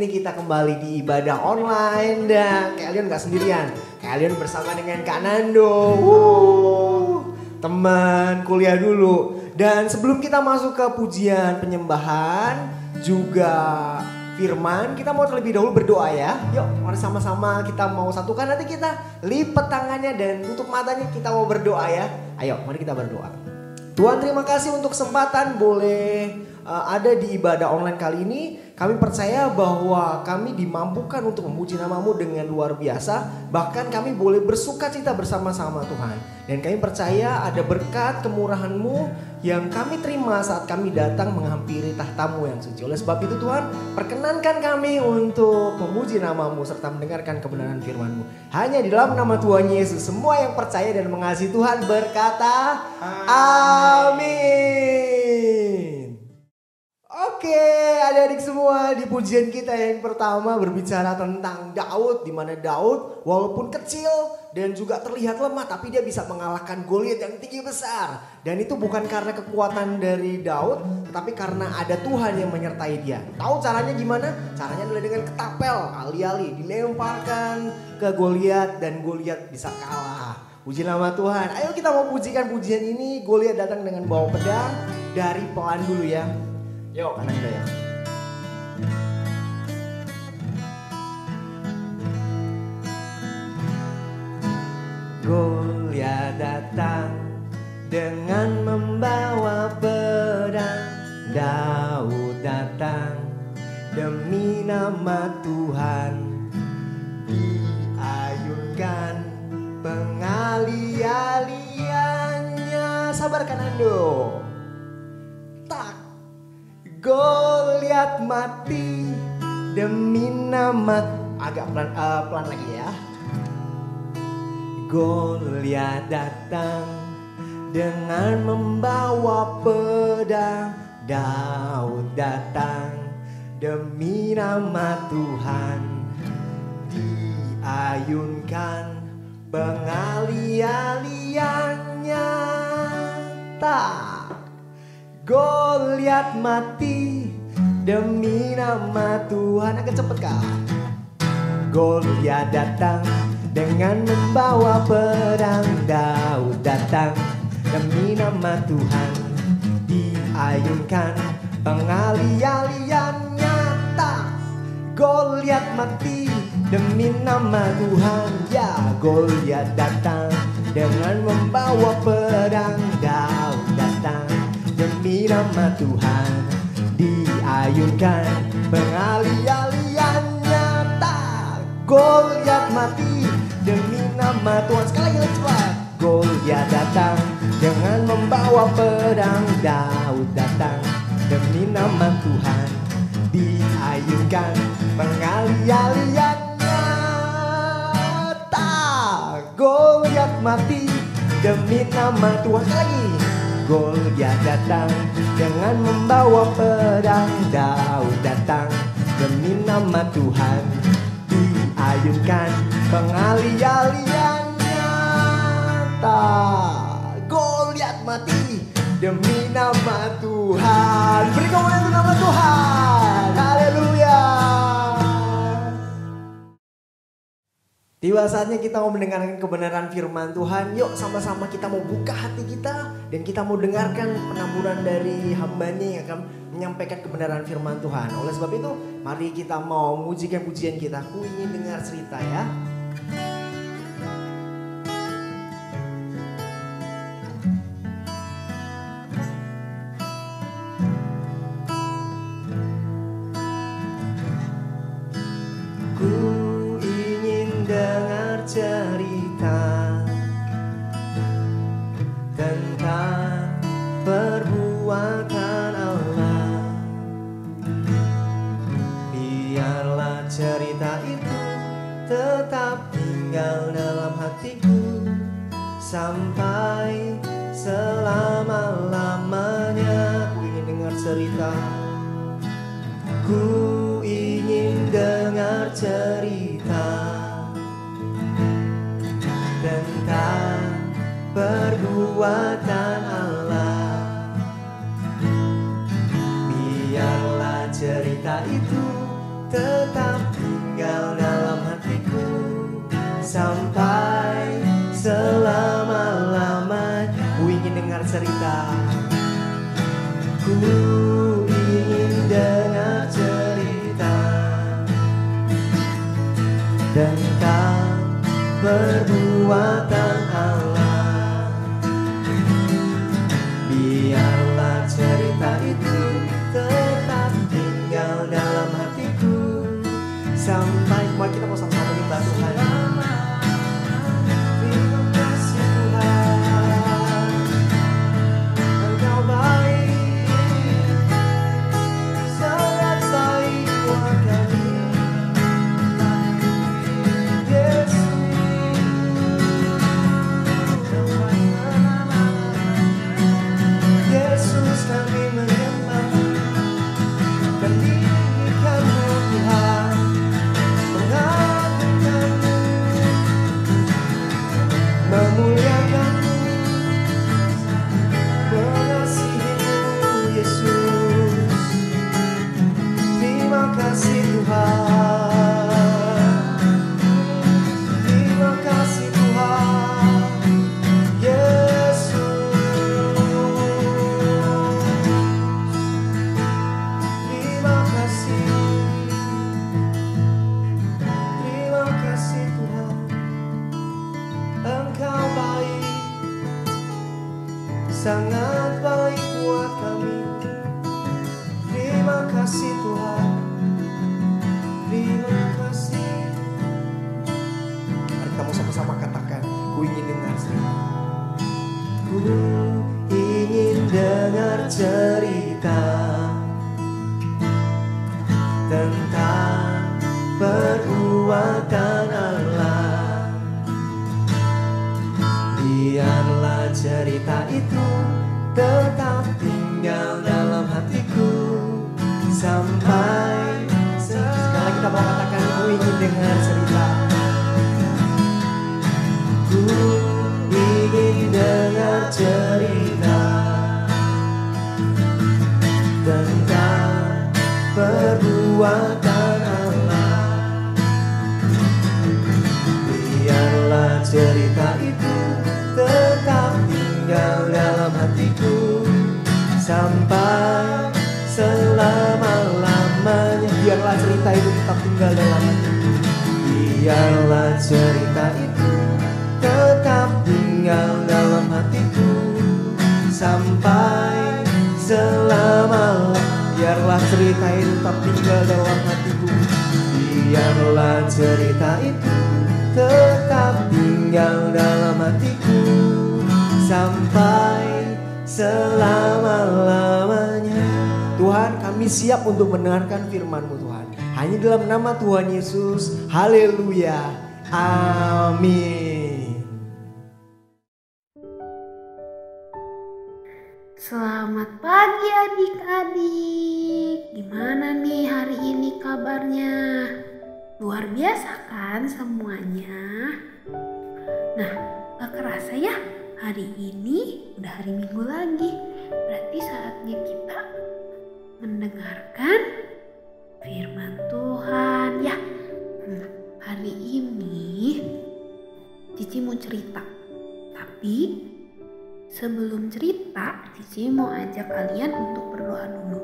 ini kita kembali di ibadah online dan kalian gak sendirian. Kalian bersama dengan Kak Nando, teman kuliah dulu. Dan sebelum kita masuk ke pujian penyembahan juga firman, kita mau terlebih dahulu berdoa ya. Yuk, mari sama-sama kita mau satukan, nanti kita lipat tangannya dan tutup matanya, kita mau berdoa ya. Ayo, mari kita berdoa. Tuhan, terima kasih untuk kesempatan boleh ada di ibadah online kali ini. Kami percaya bahwa kami dimampukan untuk memuji nama-Mu dengan luar biasa. Bahkan kami boleh bersuka cita bersama-sama Tuhan. Dan kami percaya ada berkat kemurahan-Mu yang kami terima saat kami datang menghampiri tahta-Mu yang suci. Oleh sebab itu Tuhan, perkenankan kami untuk memuji nama-Mu serta mendengarkan kebenaran firman-Mu. Hanya di dalam nama Tuhan Yesus, semua yang percaya dan mengasihi Tuhan berkata amin. Oke, adik-adik semua, di pujian kita yang pertama berbicara tentang Daud, di mana Daud walaupun kecil dan juga terlihat lemah, tapi dia bisa mengalahkan Goliat yang tinggi besar. Dan itu bukan karena kekuatan dari Daud, tetapi karena ada Tuhan yang menyertai dia. Tahu caranya gimana? Caranya adalah dengan ketapel, alih-alih dilemparkan ke Goliat dan Goliat bisa kalah. Puji nama Tuhan. Ayo kita mau pujikan pujian ini. Goliat datang dengan bawa pedang. Dari pelan dulu ya. Yuk, kanan ya. Goliat datang dengan membawa pedang. Daud datang demi nama Tuhan. Diayunkan pengali-aliannya. Sabar Kanando. Tak. Goliat mati demi nama, agak pelan lagi ya. Goliat datang dengan membawa pedang. Daud datang demi nama Tuhan. Diayunkan pengali-aliannya. Tak. Goliat mati demi nama Tuhan. Agak cepet kak. Goliat datang dengan membawa pedang. Daud datang demi nama Tuhan. Diayunkan pengali-aliannya. Tak. Goliat mati demi nama Tuhan. Ya, Goliat datang dengan membawa pedang. Daud datang demi nama Tuhan. Diayunkan pengali-aliannya. Tak. Goliat mati demi nama Tuhan. Sekali lagi cepat. Goliat datang dengan membawa pedang. Daud datang demi nama Tuhan. Diayunkan pengali-aliannya. Tak. Goliat mati demi nama Tuhan. Sekali lagi. Goliat datang dengan membawa pedang. Daud datang demi nama Tuhan. Diayunkan pengali-aliannya. Tak. Goliat mati demi nama Tuhan. Beri kemuliaan untuk nama Tuhan. Haleluya. Tiba saatnya kita mau mendengarkan kebenaran firman Tuhan. Yuk sama-sama kita mau buka hati kita dan kita mau dengarkan penaburan dari hamba-Nya yang akan menyampaikan kebenaran firman Tuhan. Oleh sebab itu mari kita mau mengujikan pujian kita. Ku ingin dengar cerita ya. Cerita tentang perbuatan Allah. Biarlah cerita itu tetap tinggal dalam hatiku sampai selama-lamanya. Ku ingin dengar cerita. Ku ingin dengar cerita tentang perbuatan Allah. Biarlah cerita itu tetap ingin dengar cerita tentang perbuatan Allah. Biarlah cerita itu tetap tinggal dalam hatiku sampai kita mau sama-sama menyembah Tuhan. Terima kasih Tuhan, Engkau baik, sangat baik buat kami. Yesus kami menyembah, meninggikan-Mu Tuhan, mengagungkan-Mu, memuliakan-Mu, mengasihi-Mu Yesus. Terima kasih Tuhan, terima kasih Tuhan Yesus. Terima kasih Tuhan, Engkau baik, sangat baik buat kami. Terima kasih Tuhan, terima kasih. Mari kita mau sama-sama katakan, ku ingin dengar cerita. Ku ingin dengar cerita tentang perbuatan Allah. Biarlah cerita itu tetap tinggal dalam hatiku sampai sekali kita mau katakan, ku ingin dengar cerita. Ku ingin dengar cerita tentang perbuatan Allah. Biarlah cerita itu tetap tinggal dalam hatiku sampai selama-lamanya. Biarlah cerita itu tetap tinggal dalam hatiku. Biarlah cerita itu tetap tinggal dalam hatiku sampai selama-lamanya. Biarlah cerita itu tetap tinggal dalam hatiku. Biarlah cerita itu tetap tinggal dalam hatiku sampai selama-lamanya. Tuhan, kami siap untuk mendengarkan firman-Mu Tuhan. Hanya dalam nama Tuhan Yesus. Haleluya. Amin. Selamat pagi adik-adik. Gimana nih hari ini kabarnya? Luar biasa kan semuanya? Nah, gak kerasa ya, hari ini udah hari Minggu lagi. Berarti saatnya kita mendengarkan firman Tuhan ya. Hari ini Cici mau cerita. Tapi sebelum cerita, Cici mau ajak kalian untuk berdoa dulu.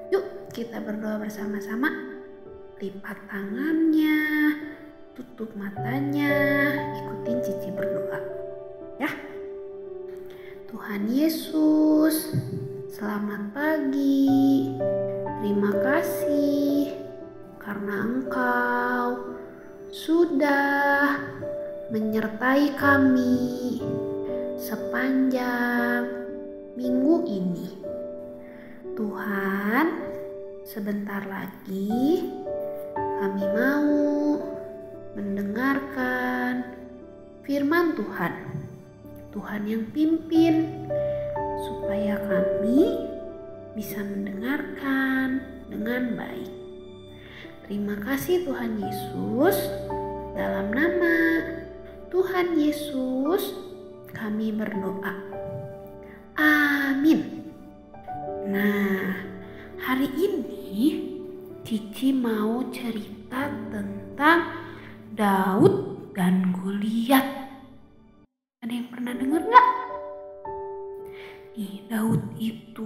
Yuk kita berdoa bersama-sama. Lipat tangannya, tutup matanya, ikutin Cici berdoa ya. Tuhan Yesus, selamat pagi. Terima kasih karena Engkau sudah menyertai kami sepanjang minggu ini. Tuhan, sebentar lagi kami mau mendengarkan firman Tuhan. Tuhan yang pimpin supaya kami bisa mendengarkan dengan baik. Terima kasih Tuhan Yesus. Dalam nama Tuhan Yesus kami berdoa. Amin. Nah, hari ini Cici mau cerita tentang Daud dan Goliat. Ada yang pernah dengar gak? Nih, Daud itu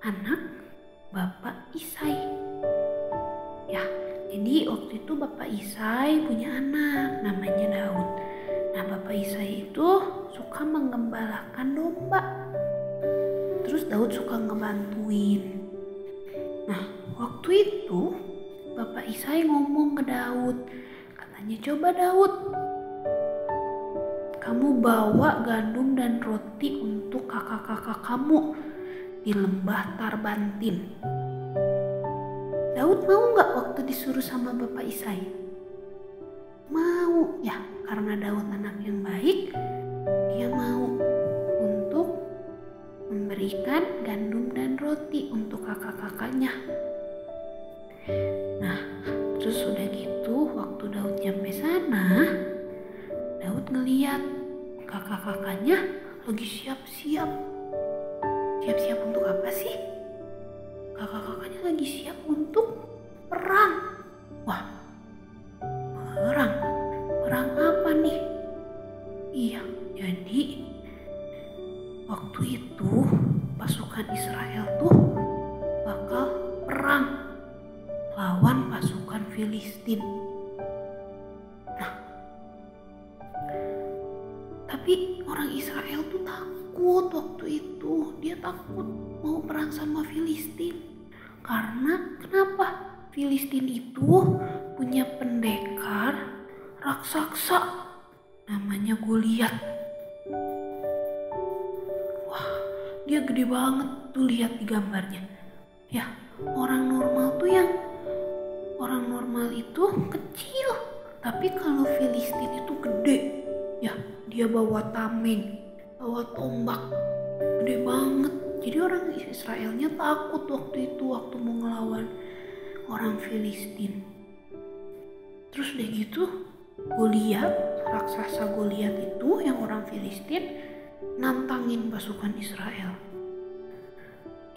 anak Bapak Isai. Ya, jadi waktu itu Bapak Isai punya anak namanya Daud. Nah, Bapak Isai itu suka menggembalakan domba. Terus Daud suka ngebantuin. Nah, waktu itu Bapak Isai ngomong ke Daud. Katanya, coba Daud, kamu bawa gandum dan roti untuk kakak-kakak kamu di lembah Tarbantin. Daud mau gak waktu disuruh sama Bapak Isai? Mau ya, karena Daud anak yang baik, dia mau untuk memberikan gandum dan roti untuk kakak-kakaknya. Nah, terus udah gitu waktu Daud nyampe sana, Daud ngeliat kakak-kakaknya lagi siap-siap. Siap-siap untuk apa sih? Kakak-kakaknya lagi siap untuk perang. Wah, perang? Perang apa nih? Iya, jadi waktu itu pasukan Israel tuh bakal perang lawan pasukan Filistin. Nah, tapi orang Israel tuh takut waktu itu. Dia takut mau perang sama Filistin. Karena kenapa? Filistin itu punya pendekar raksasa namanya Goliat. Wah, dia gede banget tuh, lihat di gambarnya. Ya, orang normal itu kecil. Tapi kalau Filistin itu gede. Ya, dia bawa tameng, bawa tombak, gede banget. Jadi orang Israelnya takut waktu itu, waktu mau ngelawan orang Filistin. Terus udah gitu, Goliat, raksasa Goliat itu yang orang Filistin nantangin pasukan Israel.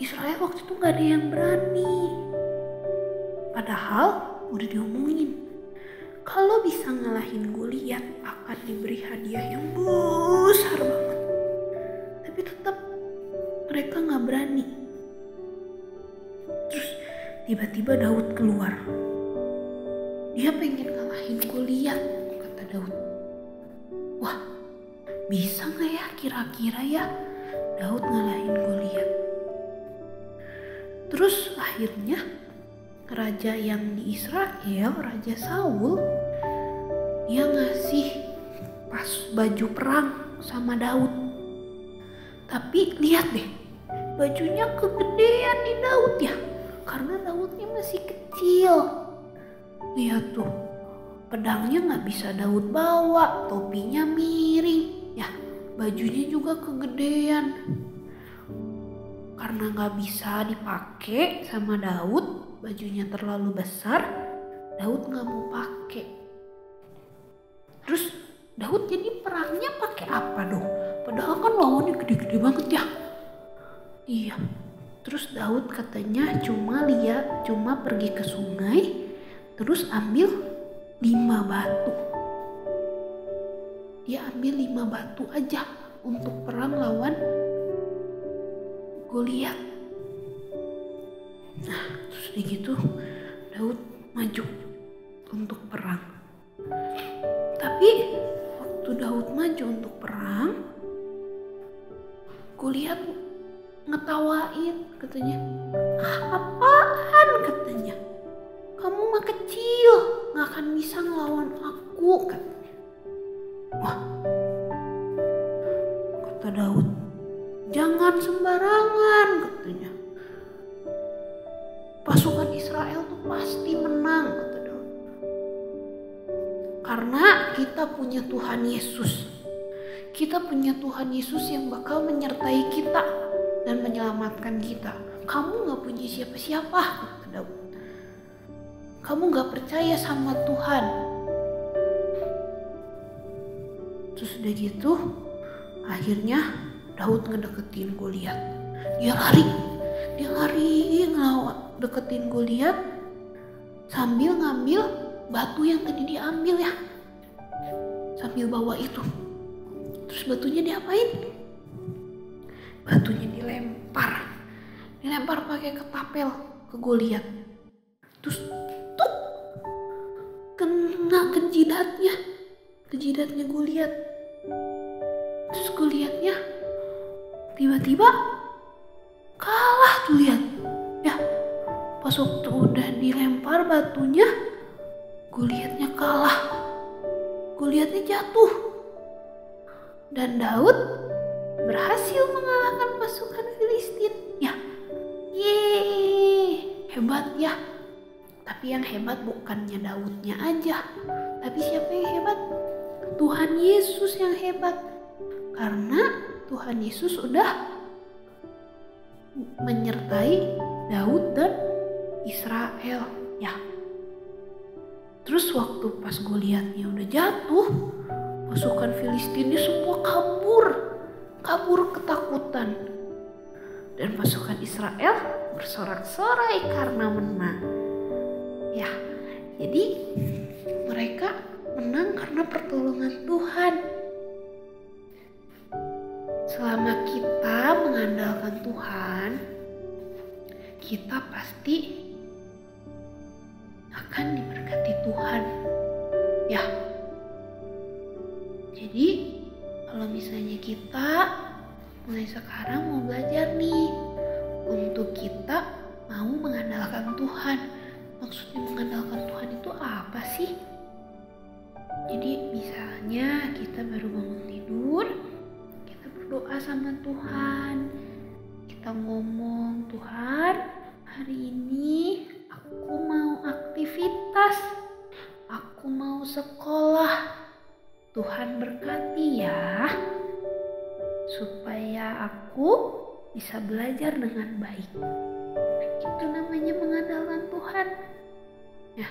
Israel waktu itu gak ada yang berani. Padahal udah diomongin, kalau bisa ngalahin Goliat akan diberi hadiah yang besar banget. Tapi tetap mereka gak berani. Terus tiba-tiba Daud keluar. Dia pengen ngalahin Goliat, kata Daud. Wah, bisa gak ya kira-kira ya Daud ngalahin Goliat? Terus akhirnya raja yang di Israel, Raja Saul, dia ngasih pas baju perang sama Daud. Tapi lihat deh, bajunya kegedean di Daud ya, karena Daudnya masih kecil. Lihat tuh, pedangnya gak bisa Daud bawa, topinya miring. Ya, bajunya juga kegedean. Karena gak bisa dipakai sama Daud, bajunya terlalu besar, Daud gak mau pakai. Terus Daud jadi perangnya pakai apa dong? Padahal kan lawannya gede-gede banget ya. Iya. Terus Daud katanya cuma pergi ke sungai, terus ambil 5 batu. Dia ambil 5 batu aja untuk perang lawan Goliat. Nah, terus udah gitu Daud maju untuk perang. Tapi waktu Daud maju untuk perang, Goliat ngetawain, katanya, apaan, katanya, kamu mah kecil, gak akan bisa ngelawan aku, katanya. Wah, kata Daud, jangan sembarangan, katanya. Pasukan Israel tuh pasti menang, kata Daud. Karena kita punya Tuhan Yesus. Kita punya Tuhan Yesus yang bakal menyertai kita dan menyelamatkan kita. Kamu gak punya siapa-siapa, kata Daud. Kamu gak percaya sama Tuhan. Terus udah gitu, akhirnya Daud ngedeketin Goliat. Dia lari ngelawan, deketin Goliat sambil ngambil batu yang tadi diambil ya. Sambil bawa itu. Terus batunya diapain? Batunya dilempar pakai ketapel ke Goliat. Terus tuk, kena ke jidatnya Goliat. Terus Goliatnya tiba-tiba kalah tuh, lihat ya. Pas waktu udah dilempar batunya, Goliatnya kalah, Goliatnya jatuh, dan Daud berhasil mengalahkan pasukan Filistin. Ya, yeay, hebat ya. Tapi yang hebat bukannya Daudnya aja, tapi siapa yang hebat? Tuhan Yesus yang hebat. Karena Tuhan Yesus udah menyertai Daud dan Israel ya. Terus waktu pas Goliatnya udah jatuh, pasukan Filistinnya semua kabur ketakutan. Dan pasukan Israel bersorak-sorai karena menang. Ya, jadi mereka menang karena pertolongan Tuhan. Selama kita mengandalkan Tuhan, kita pasti akan diberkati Tuhan. Ya. Jadi kalau misalnya kita mulai sekarang mau belajar nih untuk kita mau mengandalkan Tuhan. Maksudnya mengandalkan Tuhan itu apa sih? Jadi misalnya kita baru bangun tidur, kita berdoa sama Tuhan. Kita ngomong, Tuhan, hari ini aku mau aktivitas, aku mau sekolah. Tuhan berkati ya, supaya aku bisa belajar dengan baik. Itu namanya mengandalkan Tuhan. Ya,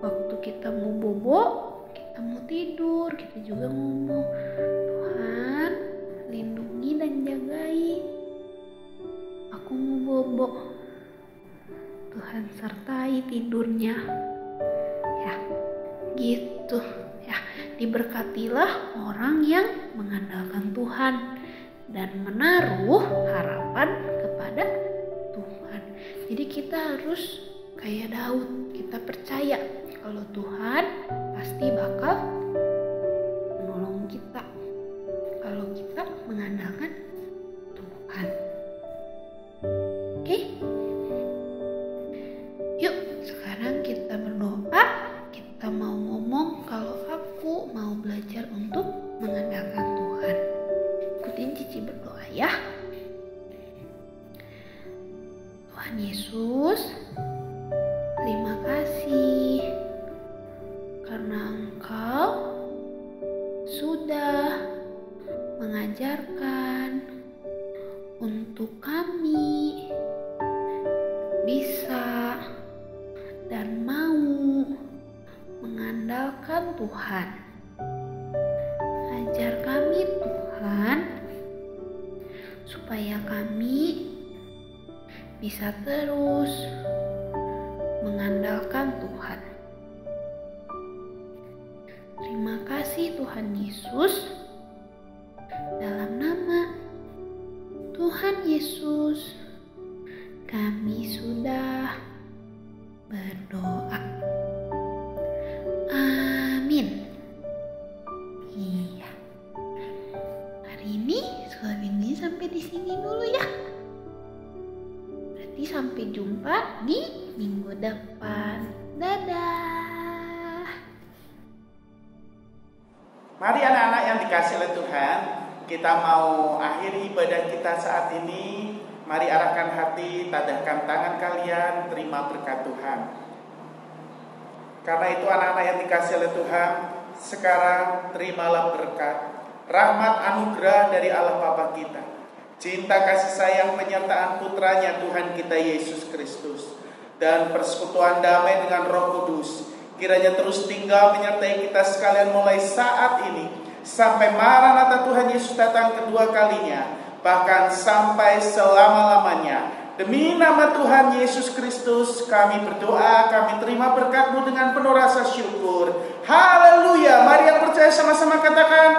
waktu kita mau bobo, kita mau tidur, kita juga ngomong, Tuhan, lindungi dan jagai. Aku mau bobo, Tuhan sertai tidurnya. Ya, gitu. Ya, diberkatilah orang yang mengandalkan Tuhan dan menaruh harapan kepada Tuhan. Jadi kita harus kayak Daud, kita percaya kalau Tuhan pasti bakal menolong kita kalau kita mengandalkan Tuhan. Oke? Yuk, sekarang kita berdoa. Kita mau ngomong kalau aku mau belajar untuk mengandalkan Tuhan. Ikutin Cici berdoa ya. Tuhan Yesus, terima kasih karena Engkau sudah mengajarkan untuk kami bisa dan mau mengandalkan Tuhan. Ajar kami Tuhan, supaya kami bisa terus mengandalkan Tuhan. Terima kasih Tuhan Yesus. Dalam nama Tuhan Yesus, kami sudah berdoa. Amin. Iya. Hari ini sekolah minggunya sampai di sini dulu ya. Berarti sampai jumpa di minggu depan. Dadah. Mari anak-anak yang dikasih oleh Tuhan, kita mau akhiri ibadah kita saat ini. Mari arahkan hati, tadahkan tangan kalian, terima berkat Tuhan. Karena itu anak-anak yang dikasih oleh Tuhan, sekarang terimalah berkat, rahmat anugerah dari Allah Bapa kita, cinta kasih sayang penyertaan putranya Tuhan kita Yesus Kristus, dan persekutuan damai dengan Roh Kudus, kiranya terus tinggal menyertai kita sekalian mulai saat ini sampai Maranatha Tuhan Yesus datang kedua kalinya, bahkan sampai selama-lamanya. Demi nama Tuhan Yesus Kristus kami berdoa, kami terima berkat-Mu dengan penuh rasa syukur. Haleluya. Mari yang percaya sama-sama katakan